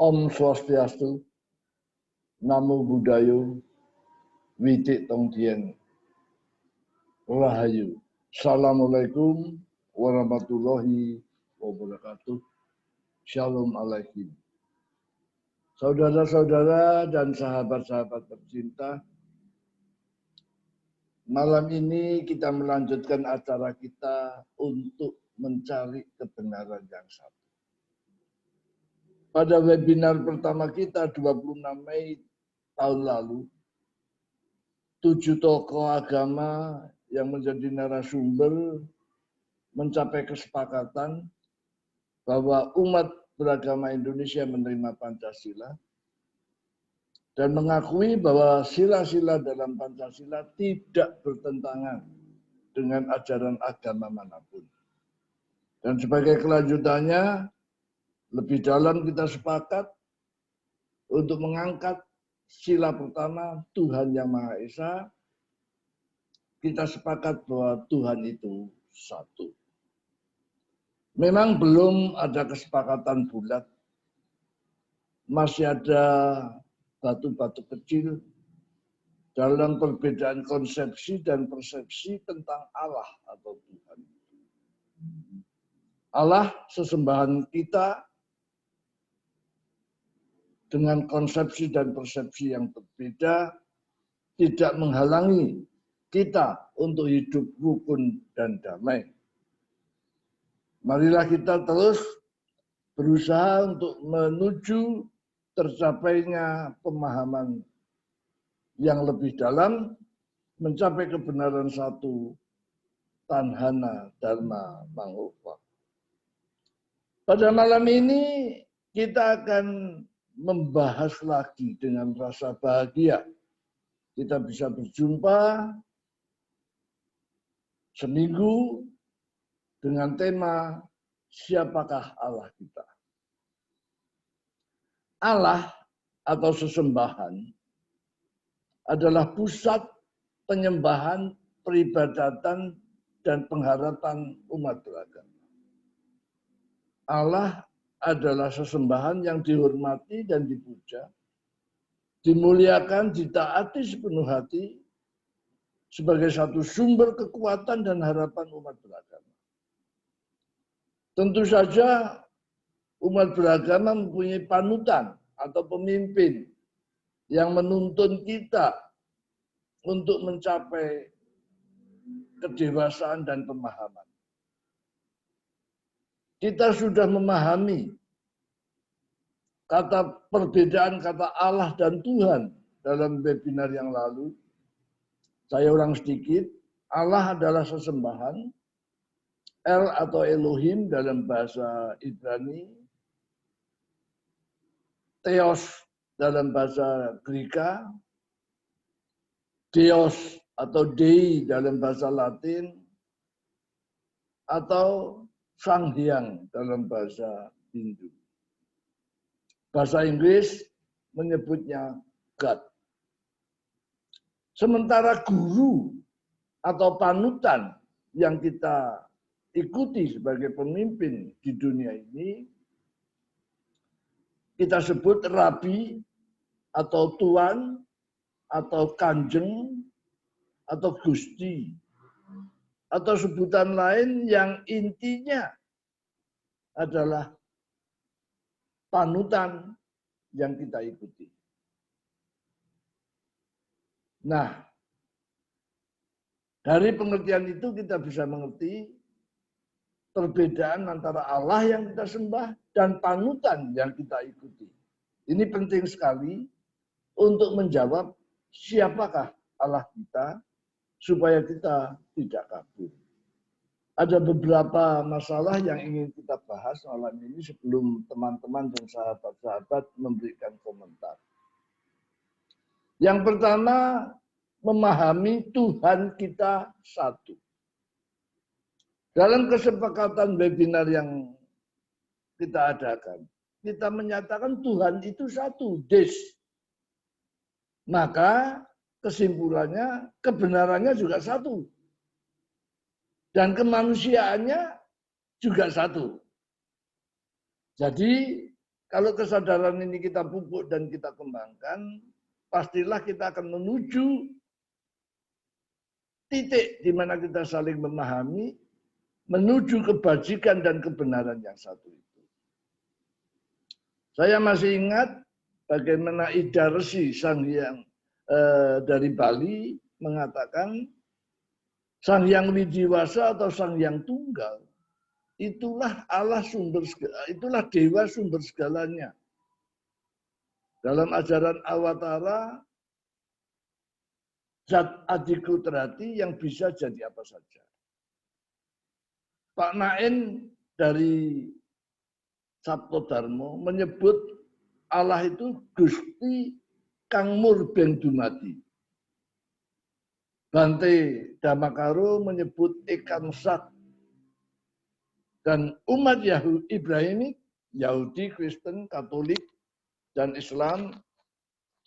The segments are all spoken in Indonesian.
Om Swastiastu, Namo Buddhaya, Widik Tongdien, Rahayu. Assalamualaikum warahmatullahi wabarakatuh. Shalom alaikum. Saudara-saudara dan sahabat-sahabat tercinta, malam ini kita melanjutkan acara kita untuk mencari kebenaran yang satu. Pada webinar pertama kita 26 Mei tahun lalu, 7 tokoh agama yang menjadi narasumber mencapai kesepakatan bahwa umat beragama Indonesia menerima Pancasila dan mengakui bahwa sila-sila dalam Pancasila tidak bertentangan dengan ajaran agama manapun. Dan sebagai kelanjutannya, lebih dalam kita sepakat untuk mengangkat sila pertama, Tuhan Yang Maha Esa. Kita sepakat bahwa Tuhan itu satu. Memang belum ada kesepakatan bulat. Masih ada batu-batu kecil dalam perbedaan konsepsi dan persepsi tentang Allah atau Tuhan. Allah sesembahan kita dengan konsepsi dan persepsi yang berbeda tidak menghalangi kita untuk hidup rukun dan damai. Marilah kita terus berusaha untuk menuju tercapainya pemahaman yang lebih dalam, mencapai kebenaran satu, Tanhana Dharma Mangukwa. Pada malam ini kita akan membahas lagi dengan rasa bahagia. Kita bisa berjumpa seminggu dengan tema siapakah Allah kita. Allah atau sesembahan adalah pusat penyembahan, peribadatan, dan pengharapan umat beragama. Allah adalah sesembahan yang dihormati dan dipuja, dimuliakan, ditaati sepenuh hati sebagai satu sumber kekuatan dan harapan umat beragama. Tentu saja umat beragama mempunyai panutan atau pemimpin yang menuntun kita untuk mencapai kedewasaan dan pemahaman. Kita sudah memahami perbedaan kata Allah dan Tuhan dalam webinar yang lalu. Saya ulang sedikit, Allah adalah sesembahan, El atau Elohim dalam bahasa Ibrani, Theos dalam bahasa Greka, Theos atau Dei dalam bahasa Latin, atau Sang Hyang dalam bahasa Hindu. Bahasa Inggris menyebutnya God. Sementara guru atau panutan yang kita ikuti sebagai pemimpin di dunia ini, kita sebut Rabi atau Tuan atau Kanjeng atau Gusti atau sebutan lain yang intinya adalah panutan yang kita ikuti. Nah, dari pengertian itu kita bisa mengerti perbedaan antara Allah yang kita sembah dan panutan yang kita ikuti. Ini penting sekali untuk menjawab siapakah Allah kita supaya kita tidak kabur. Ada beberapa masalah yang ingin kita bahas malam ini sebelum teman-teman dan sahabat-sahabat memberikan komentar. Yang pertama, memahami Tuhan kita satu. Dalam kesepakatan webinar yang kita adakan, kita menyatakan Tuhan itu satu, des. Maka kesimpulannya, kebenarannya juga satu. Dan kemanusiaannya juga satu. Jadi, kalau kesadaran ini kita pupuk dan kita kembangkan, pastilah kita akan menuju titik di mana kita saling memahami, menuju kebajikan dan kebenaran yang satu itu. Saya masih ingat bagaimana Ida Resi Sang Hyang dari Bali mengatakan Sang Hyang Widiwasa atau Sang Hyang Tunggal itulah Allah sumber segala, itulah dewa sumber segalanya. Dalam ajaran Awatara, zat adikutrati yang bisa jadi apa saja. Pak Nain dari Sabtodarmo menyebut Allah itu Gusti Kang Murben Dumadi. Bante Damakaro menyebut Ekam Sat. Dan umat Yahudi Ibrahimik, Yahudi, Kristen, Katolik, dan Islam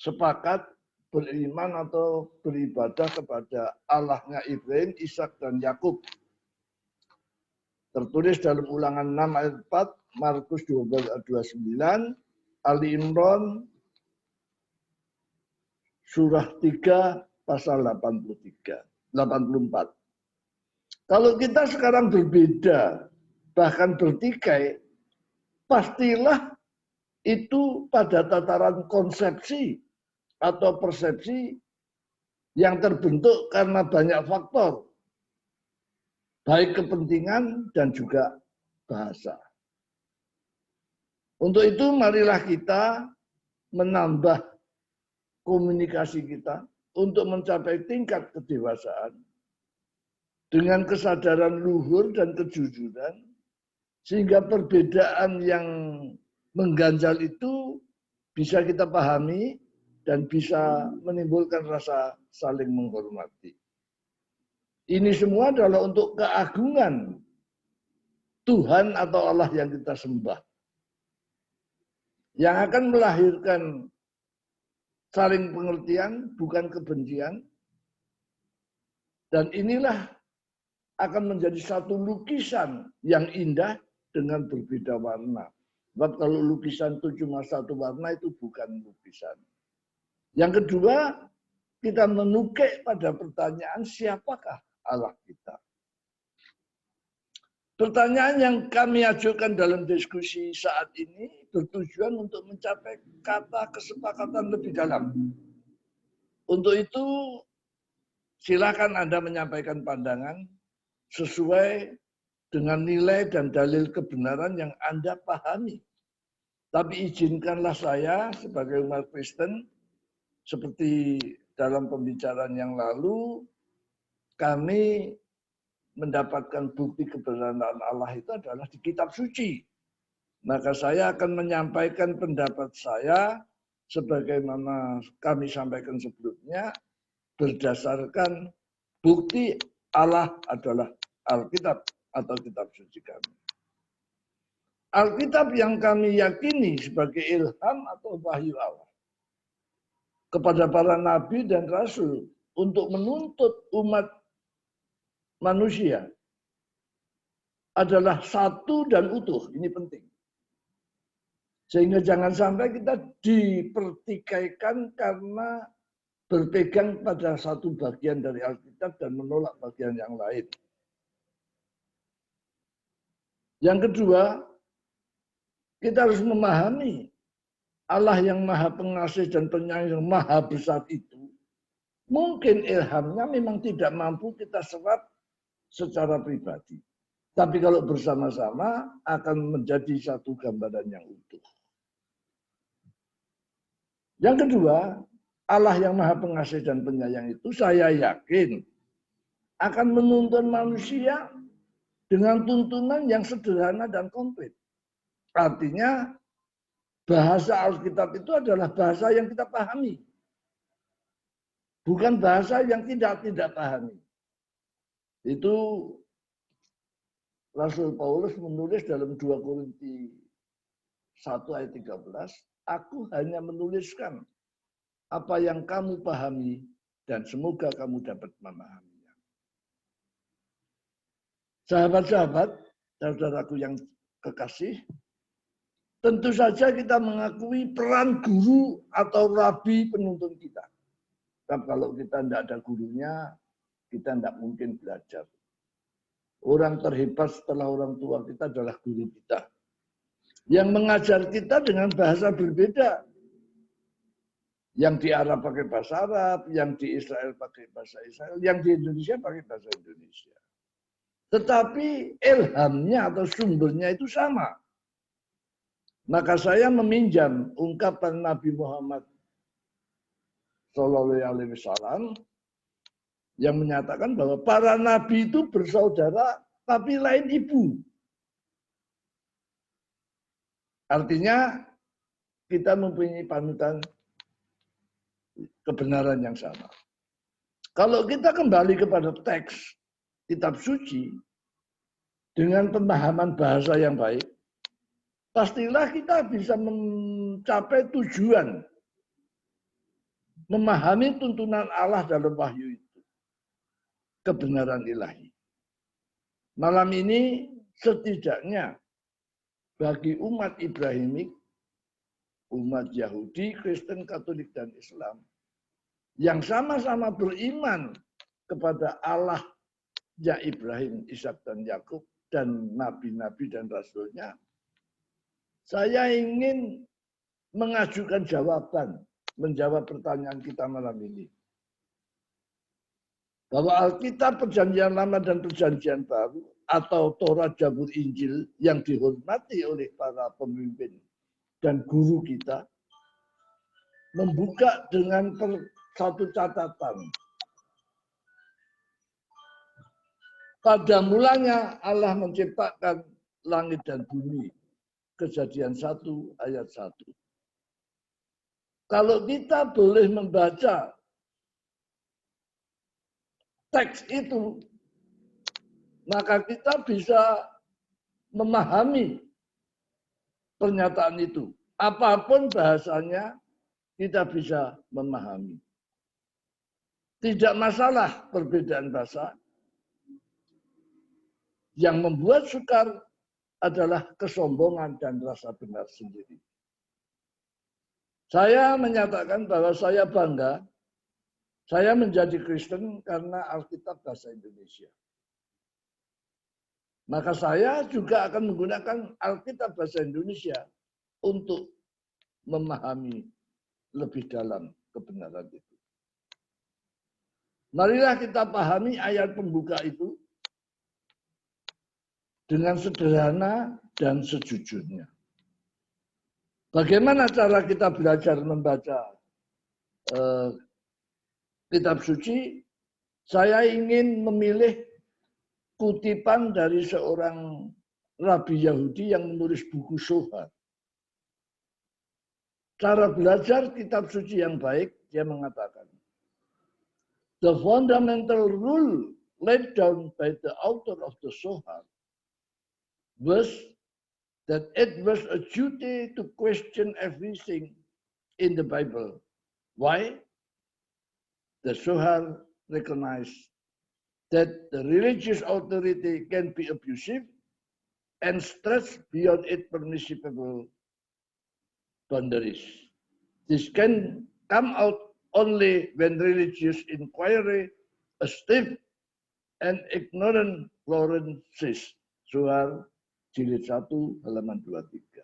sepakat beriman atau beribadah kepada Allahnya Ibrahim, Ishak, dan Yakub. Tertulis dalam Ulangan 6 ayat 4, Markus 12 ayat 29, Ali Imran surah 3 pasal 84. Kalau kita sekarang berbeda, bahkan bertikai, pastilah itu pada tataran konsepsi atau persepsi yang terbentuk karena banyak faktor. Baik kepentingan dan juga bahasa. Untuk itu marilah kita menambah komunikasi kita untuk mencapai tingkat kedewasaan dengan kesadaran luhur dan kejujuran, sehingga perbedaan yang mengganjal itu bisa kita pahami dan bisa menimbulkan rasa saling menghormati. Ini semua adalah untuk keagungan Tuhan atau Allah yang kita sembah. Yang akan melahirkan saling pengertian, bukan kebencian. Dan inilah akan menjadi satu lukisan yang indah dengan berbeda warna. Sebab kalau lukisan itu cuma satu warna, itu bukan lukisan. Yang kedua, kita menukik pada pertanyaan siapakah Allah kita. Pertanyaan yang kami ajukan dalam diskusi saat ini bertujuan untuk mencapai kata kesepakatan lebih dalam. Untuk itu, silakan Anda menyampaikan pandangan sesuai dengan nilai dan dalil kebenaran yang Anda pahami. Tapi izinkanlah saya sebagai umat Kristen, seperti dalam pembicaraan yang lalu, kami mendapatkan bukti kebenaran Allah itu adalah di kitab suci. Maka saya akan menyampaikan pendapat saya sebagaimana kami sampaikan sebelumnya berdasarkan bukti Allah adalah Alkitab atau kitab suci kami. Alkitab yang kami yakini sebagai ilham atau wahyu Allah kepada para nabi dan rasul untuk menuntut umat manusia adalah satu dan utuh. Ini penting. Sehingga jangan sampai kita dipertikaikan karena berpegang pada satu bagian dari Alkitab dan menolak bagian yang lain. Yang kedua, kita harus memahami Allah yang maha pengasih dan penyayang yang maha besar itu, mungkin ilhamnya memang tidak mampu kita serap secara pribadi. Tapi kalau bersama-sama akan menjadi satu gambaran yang utuh. Yang kedua, Allah yang maha pengasih dan penyayang itu saya yakin akan menuntun manusia dengan tuntunan yang sederhana dan konkret. Artinya bahasa Alkitab itu adalah bahasa yang kita pahami. bukan bahasa yang tidak pahami. Itu Rasul Paulus menulis dalam 2 Korintus 1 ayat 13, aku hanya menuliskan apa yang kamu pahami dan semoga kamu dapat memahaminya. Sahabat-sahabat, saudaraku yang kekasih, tentu saja kita mengakui peran guru atau rabi penuntun kita. Dan kalau kita tidak ada gurunya, kita tidak mungkin belajar. Orang terhebat setelah orang tua kita adalah guru kita. Yang mengajar kita dengan bahasa berbeda. Yang di Arab pakai bahasa Arab, yang di Israel pakai bahasa Israel, yang di Indonesia pakai bahasa Indonesia. Tetapi ilhamnya atau sumbernya itu sama. Maka saya meminjam ungkapan Nabi Muhammad SAW yang menyatakan bahwa para nabi itu bersaudara tapi lain ibu. Artinya kita mempunyai panutan kebenaran yang sama. Kalau kita kembali kepada teks kitab suci dengan pemahaman bahasa yang baik, pastilah kita bisa mencapai tujuan memahami tuntunan Allah dalam wahyu itu. Kebenaran ilahi. Malam ini setidaknya bagi umat Ibrahimik, umat Yahudi, Kristen, Katolik, dan Islam yang sama-sama beriman kepada Allah ya Ibrahim, Ishak, dan Yakub dan nabi-nabi dan rasulnya, saya ingin mengajukan jawaban, menjawab pertanyaan kita malam ini. Bahwa Alkitab Perjanjian Lama dan Perjanjian Baru atau Torah, Zabur, Injil yang dihormati oleh para pemimpin dan guru kita membuka dengan satu catatan. Pada mulanya Allah menciptakan langit dan bumi. Kejadian 1 ayat 1. Kalau kita boleh membaca teks itu, maka kita bisa memahami pernyataan itu. Apapun bahasanya, kita bisa memahami. Tidak masalah perbedaan bahasa. Yang membuat sukar adalah kesombongan dan rasa benar sendiri. Saya menyatakan bahwa saya bangga saya menjadi Kristen karena Alkitab bahasa Indonesia. Maka saya juga akan menggunakan Alkitab bahasa Indonesia untuk memahami lebih dalam kebenaran itu. Marilah kita pahami ayat pembuka itu dengan sederhana dan sejujurnya. Bagaimana cara kita belajar membaca kitab suci? Saya ingin memilih kutipan dari seorang rabi Yahudi yang menulis buku Zohar. Cara belajar kitab suci yang baik, dia mengatakan, the fundamental rule laid down by the author of the Zohar was that it was a duty to question everything in the Bible. Why? The Zohar recognized that the religious authority can be abusive and stretch beyond its permissible boundaries. This can come out only when religious inquiry, a stiff and ignorant Florensis. Zohar jilid 1 halaman 23.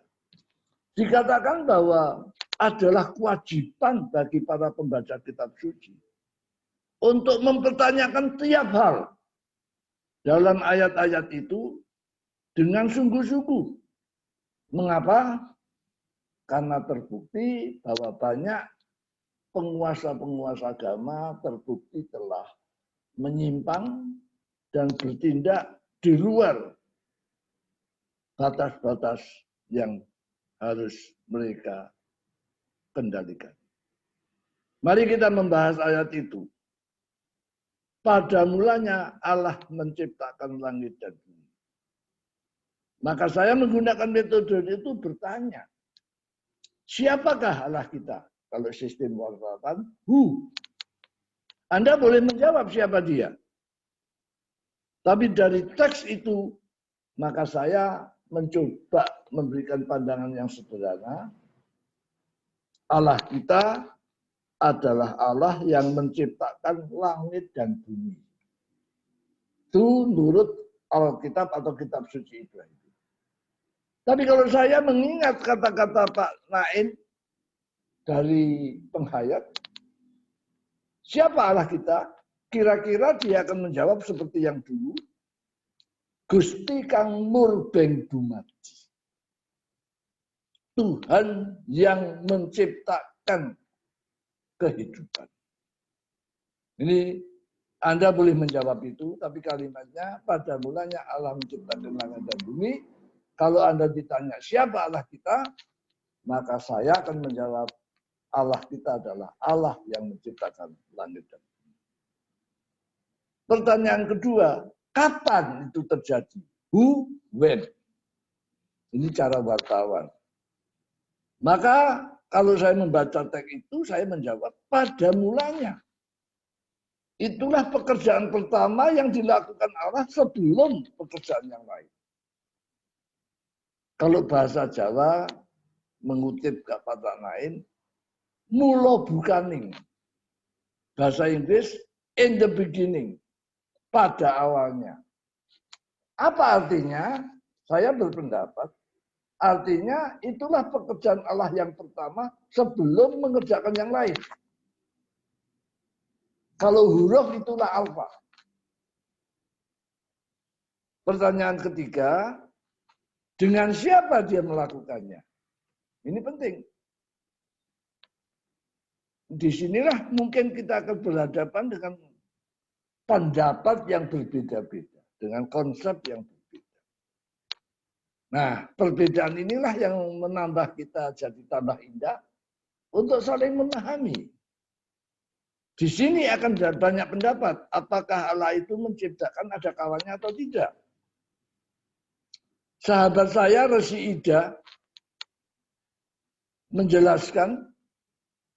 Dikatakan bahwa adalah kewajiban bagi para pembaca kitab suci untuk mempertanyakan tiap hal dalam ayat-ayat itu dengan sungguh-sungguh. Mengapa? Karena terbukti bahwa banyak penguasa-penguasa agama terbukti telah menyimpang dan bertindak di luar batas-batas yang harus mereka kendalikan. Mari kita membahas ayat itu. Pada mulanya Allah menciptakan langit dan bumi. Maka saya menggunakan metode itu bertanya, siapakah Allah kita? Kalau sistem wartatan, who? Anda boleh menjawab siapa dia. Tapi dari teks itu, maka saya mencoba memberikan pandangan yang sederhana. Allah kita adalah Allah yang menciptakan langit dan bumi. Itu menurut Alkitab atau kitab suci Ibrahim. Tapi kalau saya mengingat kata-kata Pak Naim dari penghayat, siapa Allah kita? Kira-kira dia akan menjawab seperti yang dulu. Gusti Kang Murbeng Dumadi. Tuhan yang menciptakan kehidupan. Ini Anda boleh menjawab itu, tapi kalimatnya pada mulanya Allah menciptakan langit dan bumi. Kalau Anda ditanya siapa Allah kita, maka saya akan menjawab Allah kita adalah Allah yang menciptakan langit dan bumi. Pertanyaan kedua, kapan itu terjadi? Who, when? Ini cara wartawan. Maka kalau saya membaca teks itu, saya menjawab pada mulanya. Itulah pekerjaan pertama yang dilakukan Allah sebelum pekerjaan yang lain. Kalau bahasa Jawa mengutip kata lain, mulo bukaning. Bahasa Inggris, in the beginning. Pada awalnya. Apa artinya? Saya berpendapat, artinya itulah pekerjaan Allah yang pertama sebelum mengerjakan yang lain. Kalau huruf itulah alfa. Pertanyaan ketiga, dengan siapa dia melakukannya? Ini penting. Disinilah mungkin kita akan berhadapan dengan pendapat yang berbeda-beda. Dengan konsep yang berbeda. Nah, perbedaan inilah yang menambah kita jadi tambah indah untuk saling memahami. Di sini akan banyak pendapat. Apakah Allah itu menciptakan ada kawannya atau tidak? Sahabat saya, Resi Ida, menjelaskan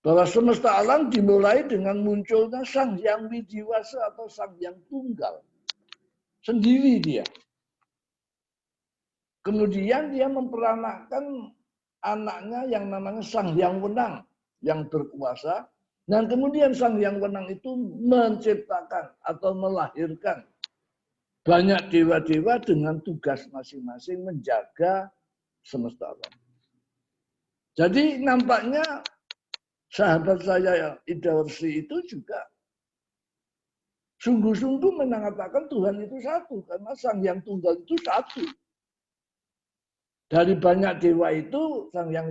bahwa semesta alam dimulai dengan munculnya Sang Hyang Widiwasa atau Sang Hyang Tunggal. Sendiri dia. Kemudian dia memperanakkan anaknya yang namanya Sang Hyang Wenang yang berkuasa. Dan kemudian Sang Hyang Wenang itu menciptakan atau melahirkan banyak dewa-dewa dengan tugas masing-masing menjaga semesta alam. Jadi nampaknya sahabat saya Ida Warsi itu juga sungguh-sungguh mengatakan Tuhan itu satu. Karena Sang Hyang Tunggal itu satu. Dari banyak dewa itu Sang Hyang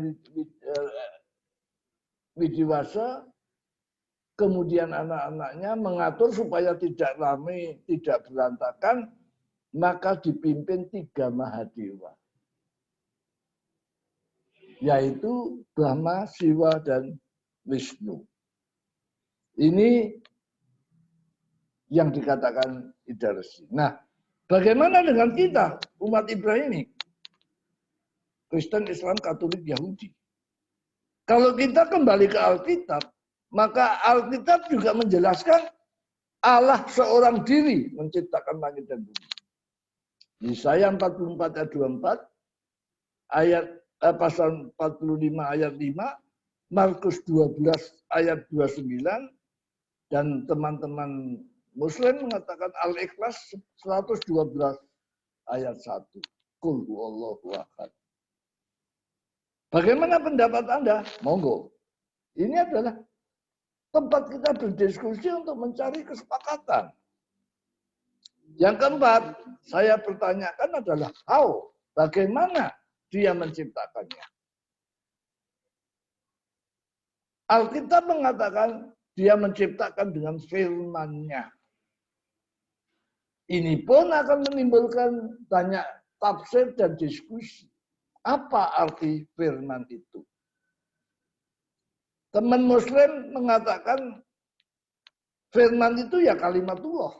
Widiwasa kemudian anak-anaknya mengatur supaya tidak ramai, tidak berantakan, maka dipimpin 3 Mahadewa. Yaitu Brahma, Siwa, dan Wisnu. Ini yang dikatakan Ida Resi. Nah, bagaimana dengan kita, umat Ibrani? Kristen, Islam, Katolik, Yahudi. Kalau kita kembali ke Alkitab, maka Alkitab juga menjelaskan Allah seorang diri menciptakan langit dan bumi. Yesaya 44 ayat 24, pasal 45 ayat 5, Markus 12 ayat 29, dan teman-teman Muslim mengatakan Al-Ikhlas 112 ayat 1. Qul huwallahu ahad. Bagaimana pendapat Anda? Monggo. Ini adalah tempat kita berdiskusi untuk mencari kesepakatan. Yang keempat, saya pertanyakan adalah how, bagaimana dia menciptakannya. Alkitab mengatakan dia menciptakan dengan firman-Nya. Ini pun akan menimbulkan banyak tafsir dan diskusi. Apa arti firman itu? Teman Muslim mengatakan firman itu ya kalimatullah.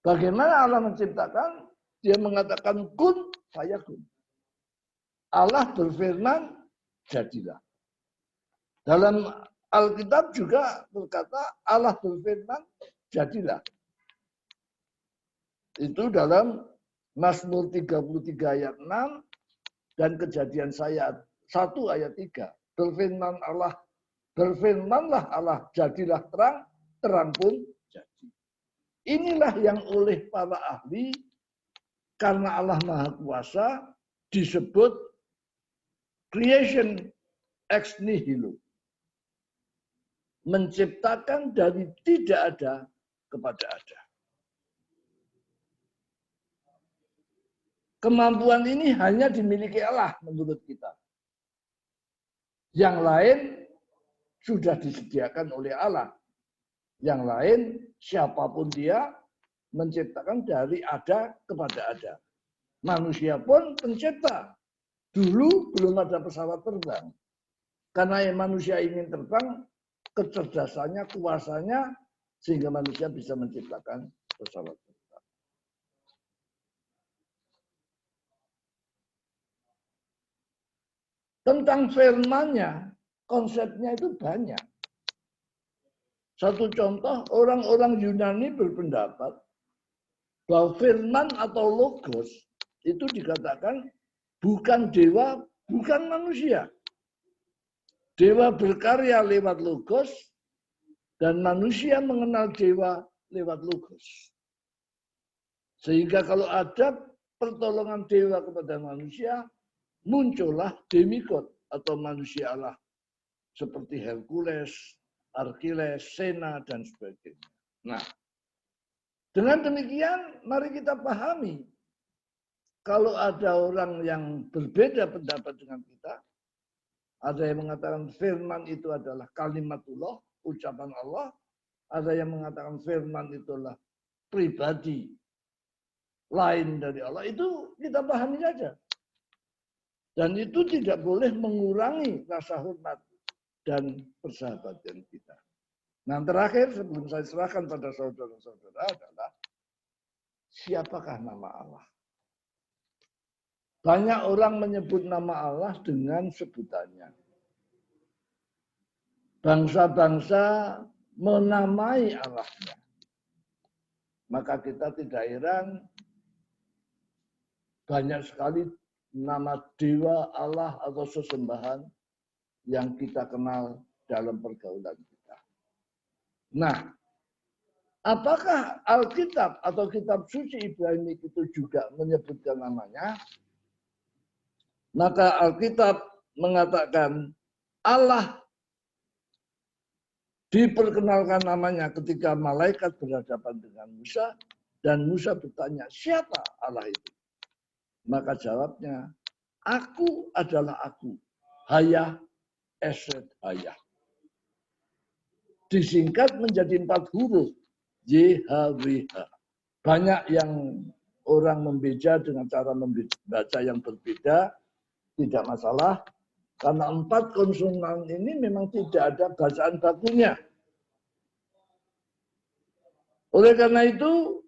Bagaimana Allah menciptakan? Dia mengatakan kun fayakun. Allah berfirman, jadilah. Dalam Alkitab juga berkata Allah berfirman, jadilah. Itu dalam Mazmur 33 ayat 6 dan Kejadian 1 ayat 3. Berfirmanlah Allah, jadilah terang, terang pun jadi. Inilah yang oleh para ahli, karena Allah Maha Kuasa, disebut creation ex nihilo. Menciptakan dari tidak ada kepada ada. Kemampuan ini hanya dimiliki Allah menurut kita. Yang lain sudah disediakan oleh Allah. Yang lain siapapun dia menciptakan dari ada kepada ada. Manusia pun pencipta. Dulu belum ada pesawat terbang. Karena manusia ingin terbang, kecerdasannya, kuasanya, sehingga manusia bisa menciptakan pesawat terbang. Tentang firman-Nya, konsepnya itu banyak. Satu contoh, orang-orang Yunani berpendapat bahwa firman atau logos itu dikatakan bukan dewa, bukan manusia. Dewa berkarya lewat logos dan manusia mengenal dewa lewat logos. Sehingga kalau ada pertolongan dewa kepada manusia, muncullah demigod atau manusia Allah seperti Hercules, Achilles, Sena, dan sebagainya. Nah, dengan demikian mari kita pahami kalau ada orang yang berbeda pendapat dengan kita, ada yang mengatakan firman itu adalah kalimatullah, ucapan Allah, ada yang mengatakan firman itulah pribadi lain dari Allah, itu kita pahami saja. Dan itu tidak boleh mengurangi rasa hormat dan persahabatan kita. Nah, terakhir sebelum saya serahkan pada saudara-saudara adalah siapakah nama Allah? Banyak orang menyebut nama Allah dengan sebutannya. Bangsa-bangsa menamai Allahnya. Maka kita tidak heran banyak sekali nama dewa, Allah atau sesembahan yang kita kenal dalam pergaulan kita. Nah, apakah Alkitab atau kitab suci Ibrani itu juga menyebutkan namanya? Maka Alkitab mengatakan Allah diperkenalkan namanya ketika malaikat berhadapan dengan Musa dan Musa bertanya, siapa Allah itu? Maka jawabnya, aku adalah aku, Hayah Esed Hayah. Disingkat menjadi 4 huruf, YHWH. Banyak yang orang membaca dengan cara membaca yang berbeda, tidak masalah. Karena 4 konsonan ini memang tidak ada bacaan bakunya. Oleh karena itu,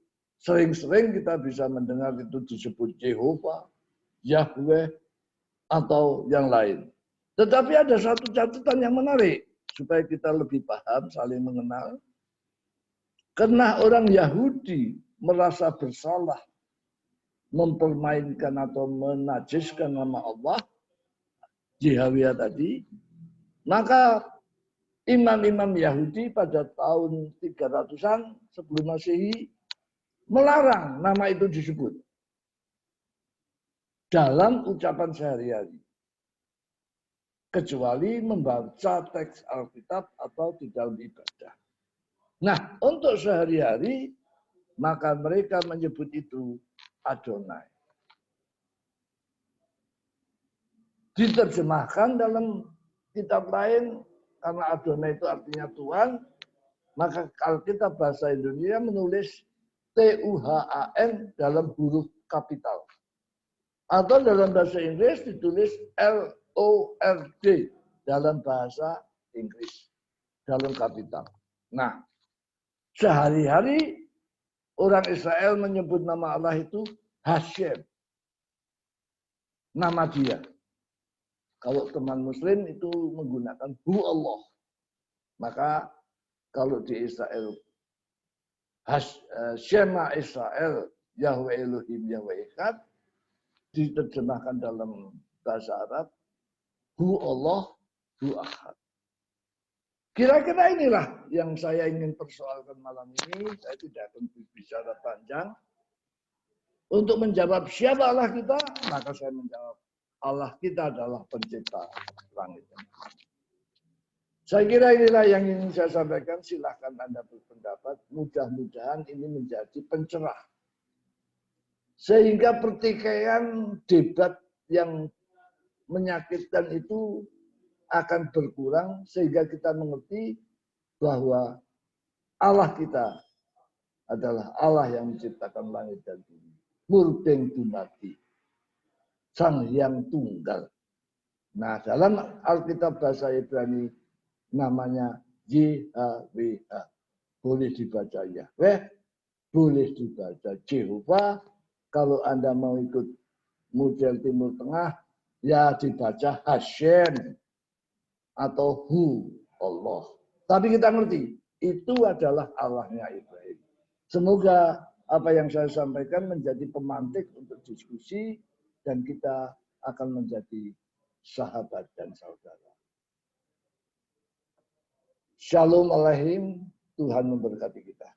sering-sering kita bisa mendengar itu disebut Jehovah, Yahweh, atau yang lain. Tetapi ada satu catatan yang menarik, supaya kita lebih paham, saling mengenal. Karena orang Yahudi merasa bersalah mempermainkan atau menajiskan nama Allah, Yahweh tadi, maka imam-imam Yahudi pada tahun 300-an sebelum Masehi melarang nama itu disebut dalam ucapan sehari-hari. Kecuali membaca teks Alkitab atau di dalam ibadah. Nah, untuk sehari-hari, maka mereka menyebut itu Adonai. Diterjemahkan dalam kitab lain, karena Adonai itu artinya Tuhan, maka Alkitab bahasa Indonesia menulis Tuhan dalam huruf kapital. Atau dalam bahasa Inggris ditulis LORD dalam bahasa Inggris, dalam kapital. Nah, sehari-hari orang Israel menyebut nama Allah itu Hashem. Nama dia. Kalau teman Muslim itu menggunakan Hu Allah. Maka kalau di Israel Shema Israel, Yahweh Elohim, Yahweh Echad, diterjemahkan dalam bahasa Arab, Hu Allah, Hu Ahad. Kira-kira inilah yang saya ingin persoalkan malam ini. Saya tidak akan berbicara panjang. Untuk menjawab siapa Allah kita, maka saya menjawab Allah kita adalah pencipta langit dan bumi. Saya kira inilah yang ingin saya sampaikan. Silahkan Anda berpendapat. Mudah-mudahan ini menjadi pencerah. Sehingga pertikaian debat yang menyakitkan itu akan berkurang. Sehingga kita mengerti bahwa Allah kita adalah Allah yang menciptakan langit dan bumi. Murbeng dumati. Sang Hyang Tunggal. Nah, dalam Alkitab bahasa Ibrani namanya YHWH. Boleh dibaca Yahweh, boleh dibaca Jehovah. Kalau Anda mau ikut model Timur Tengah, ya dibaca Hashem atau Hu Allah. Tapi kita ngerti, itu adalah Allahnya Ibrahim. Semoga apa yang saya sampaikan menjadi pemantik untuk diskusi dan kita akan menjadi sahabat dan saudara. Shalom Aleichem, Tuhan memberkati kita.